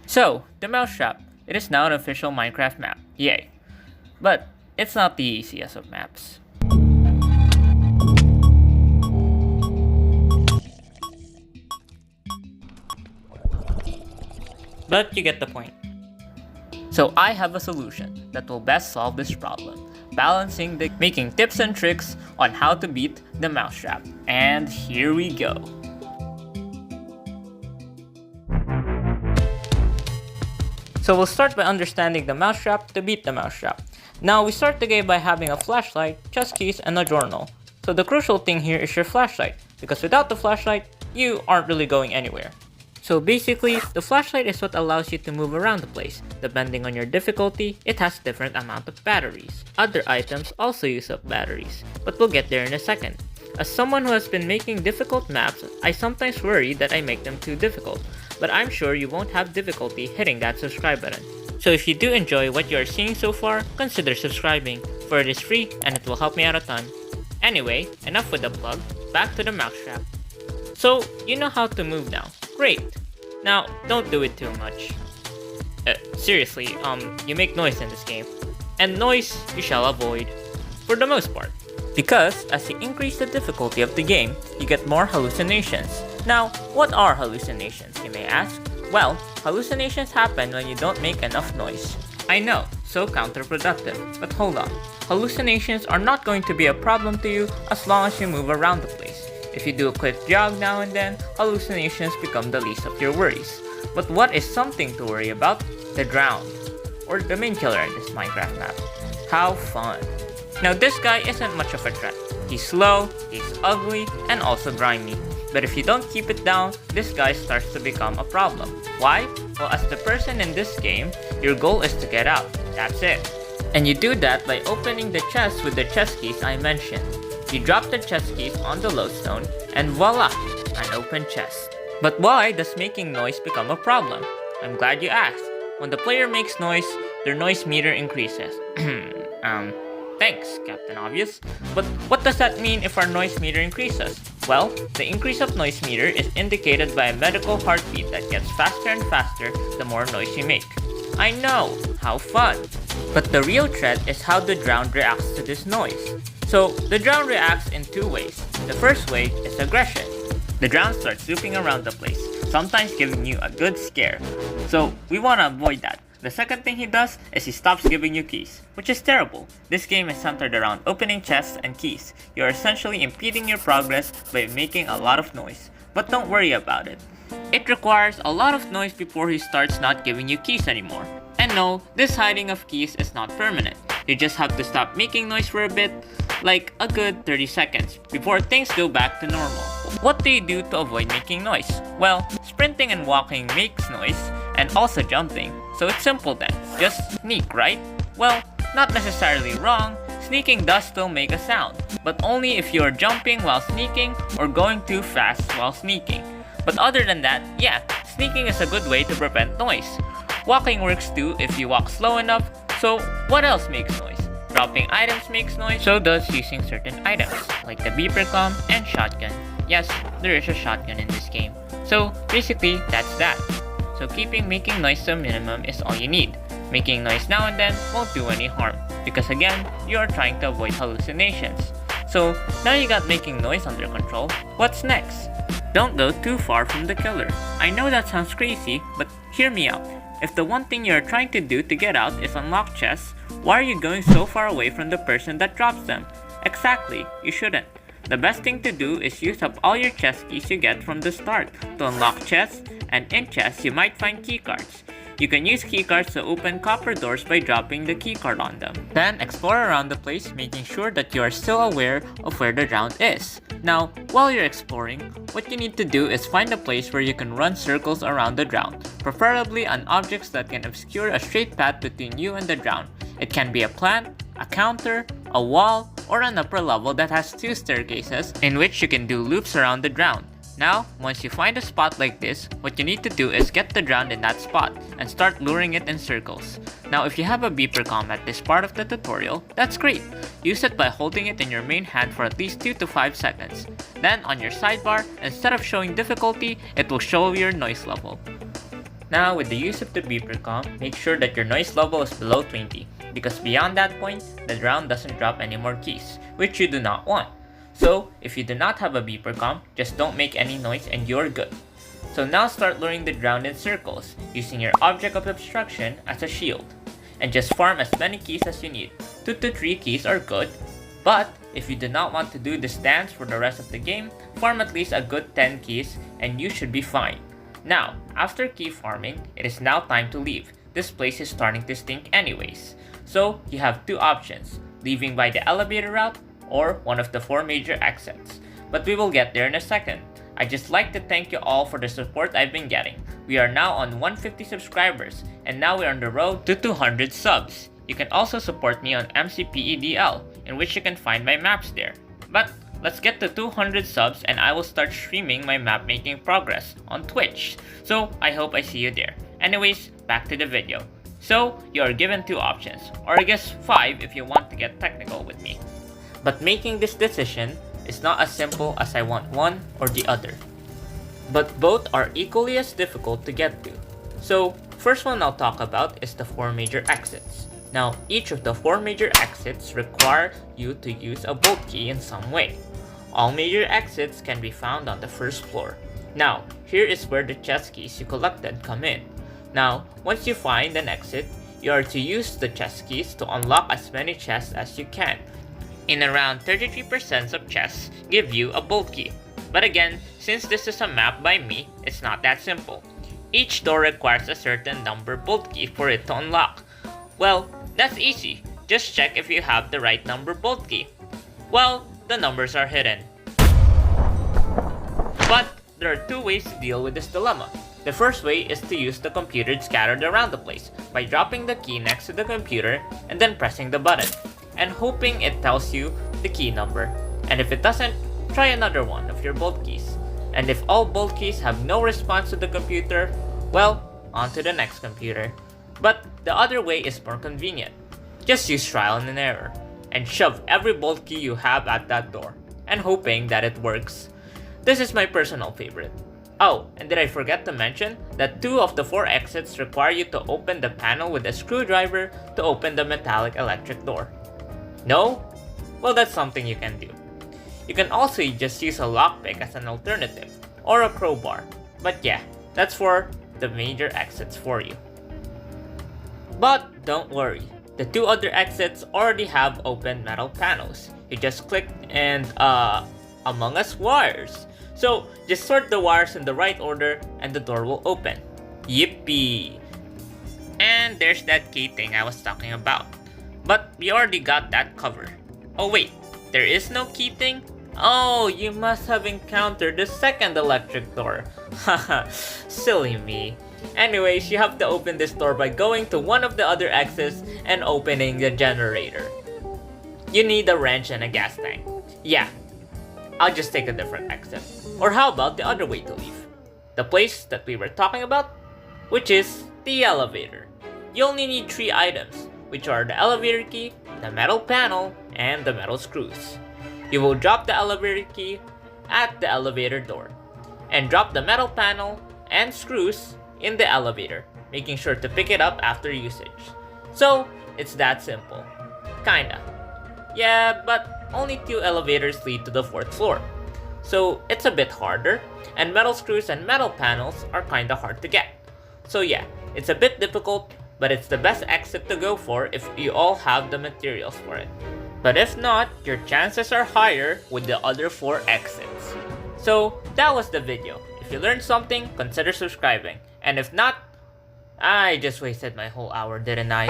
So, the mousetrap. It is now an official Minecraft map. Yay. But it's not the easiest of maps. But you get the point. So I have a solution that will best solve this problem, making tips and tricks on how to beat the mousetrap. And here we go. So we'll start by understanding the mousetrap to beat the mousetrap. Now we start the game by having a flashlight, chest keys, and a journal. So the crucial thing here is your flashlight, because without the flashlight, you aren't really going anywhere. So basically, the flashlight is what allows you to move around the place. Depending on your difficulty, it has different amount of batteries. Other items also use up batteries, but we'll get there in a second. As someone who has been making difficult maps, I sometimes worry that I make them too difficult, but I'm sure you won't have difficulty hitting that subscribe button. So if you do enjoy what you are seeing so far, consider subscribing, for it is free and it will help me out a ton. Anyway, enough with the plug, back to the mousetrap. So, you know how to move now. Great! Now, don't do it too much. Seriously, you make noise in this game. And noise you shall avoid, for the most part. Because, as you increase the difficulty of the game, you get more hallucinations. Now, what are hallucinations, you may ask? Well, hallucinations happen when you don't make enough noise. I know, so counterproductive, but hold on. Hallucinations are not going to be a problem to you as long as you move around the place. If you do a quick jog now and then, hallucinations become the least of your worries. But what is something to worry about? The drowned, or the main killer in this Minecraft map. How fun! Now this guy isn't much of a threat. He's slow, he's ugly, and also grimy. But if you don't keep it down, this guy starts to become a problem. Why? Well, as the person in this game, your goal is to get out. That's it. And you do that by opening the chest with the chest keys I mentioned. You drop the chest keys on the lodestone, and voila! An open chest. But why does making noise become a problem? I'm glad you asked. When the player makes noise, their noise meter increases. Thanks, Captain Obvious. But what does that mean if our noise meter increases? Well, the increase of noise meter is indicated by a medical heartbeat that gets faster and faster the more noise you make. I know! How fun! But the real threat is how the drowned reacts to this noise. So, the drowned reacts in two ways. The first way is aggression. The drowned starts swooping around the place, sometimes giving you a good scare. So, we want to avoid that. The second thing he does is he stops giving you keys, which is terrible. This game is centered around opening chests and keys. You are essentially impeding your progress by making a lot of noise. But don't worry about it. It requires a lot of noise before he starts not giving you keys anymore. And no, this hiding of keys is not permanent. You just have to stop making noise for a bit, like a good 30 seconds, before things go back to normal. What do you do to avoid making noise? Well, sprinting and walking makes noise, and also jumping. So it's simple then, just sneak, right? Well, not necessarily wrong, sneaking does still make a sound, but only if you are jumping while sneaking or going too fast while sneaking. But other than that, yeah, sneaking is a good way to prevent noise. Walking works too if you walk slow enough, so what else makes noise? Dropping items makes noise, so does using certain items, like the beeper comb and shotgun. Yes, there is a shotgun in this game. So basically, that's that. So keeping making noise to a minimum is all you need. Making noise now and then won't do any harm, because again, you are trying to avoid hallucinations. So now you got making noise under control, what's next? Don't go too far from the killer. I know that sounds crazy, but hear me out. If the one thing you are trying to do to get out is unlock chests, why are you going so far away from the person that drops them? Exactly, you shouldn't. The best thing to do is use up all your chest keys you get from the start to unlock chests, and in chests you might find keycards. You can use keycards to open copper doors by dropping the keycard on them. Then explore around the place, making sure that you are still aware of where the drowned is. Now, while you're exploring, what you need to do is find a place where you can run circles around the drowned, preferably on objects that can obscure a straight path between you and the drowned. It can be a plant, a counter, a wall, or an upper level that has two staircases in which you can do loops around the drowned. Now, once you find a spot like this, what you need to do is get the drowned in that spot and start luring it in circles. Now, if you have a beeper comm at this part of the tutorial, that's great. Use it by holding it in your main hand for at least 2 to 5 seconds. Then, on your sidebar, instead of showing difficulty, it will show your noise level. Now, with the use of the beeper comm, make sure that your noise level is below 20, because beyond that point, the drone doesn't drop any more keys, which you do not want. So, if you do not have a beeper comm, just don't make any noise and you're good. So now start luring the drone in circles, using your object of obstruction as a shield. And just farm as many keys as you need. 2 to 3 keys are good, but if you do not want to do this dance for the rest of the game, farm at least a good 10 keys and you should be fine. Now, after key farming, it is now time to leave. This place is starting to stink anyways. So, you have 2 options, leaving by the elevator route or one of the 4 major exits. But we will get there in a second. I just like to thank you all for the support I've been getting. We are now on 150 subscribers, and now we're on the road to 200 subs. You can also support me on MCPEDL, in which you can find my maps there. But let's get to 200 subs and I will start streaming my map making progress on Twitch. So I hope I see you there. Anyways, back to the video. So you are given 2 options, or I guess 5 if you want to get technical with me. But making this decision is not as simple as I want one or the other. But both are equally as difficult to get to. So first one I'll talk about is the 4 major exits. Now, each of the 4 major exits require you to use a bolt key in some way. All major exits can be found on the first floor. Now, here is where the chest keys you collected come in. Now, once you find an exit, you are to use the chest keys to unlock as many chests as you can. In around 33% of chests give you a bolt key. But again, since this is a map by me, it's not that simple. Each door requires a certain number bolt key for it to unlock. Well, that's easy. Just check if you have the right number bolt key. Well, the numbers are hidden. But there are 2 ways to deal with this dilemma. The first way is to use the computer scattered around the place by dropping the key next to the computer and then pressing the button and hoping it tells you the key number. And if it doesn't, try another one of your bolt keys. And if all bolt keys have no response to the computer, well, on to the next computer. But the other way is more convenient. Just use trial and error, and shove every bolt key you have at that door, and hoping that it works. This is my personal favorite. Oh, and did I forget to mention that 2 of the 4 exits require you to open the panel with a screwdriver to open the metallic electric door. No? Well, that's something you can do. You can also just use a lockpick as an alternative, or a crowbar. But yeah, that's for the major exits for you. But don't worry, the 2 other exits already have open metal panels. You just click and Among Us wires. So just sort the wires in the right order and the door will open. Yippee! And there's that key thing I was talking about. But we already got that covered. Oh wait, there is no key thing? Oh, you must have encountered the second electric door. Haha, silly me. Anyways, you have to open this door by going to one of the other exits and opening the generator. You need a wrench and a gas tank. Yeah, I'll just take a different exit. Or how about the other way to leave? The place that we were talking about, which is the elevator. You only need 3 items, which are the elevator key, the metal panel, and the metal screws. You will drop the elevator key at the elevator door, and drop the metal panel and screws in the elevator, making sure to pick it up after usage. So, it's that simple. Kinda. Yeah, but only 2 elevators lead to the 4th floor. So, it's a bit harder, and metal screws and metal panels are kinda hard to get. So yeah, it's a bit difficult, but it's the best exit to go for if you all have the materials for it. But if not, your chances are higher with the other 4 exits. So, that was the video. If you learned something, consider subscribing. And if not, I just wasted my whole hour, didn't I?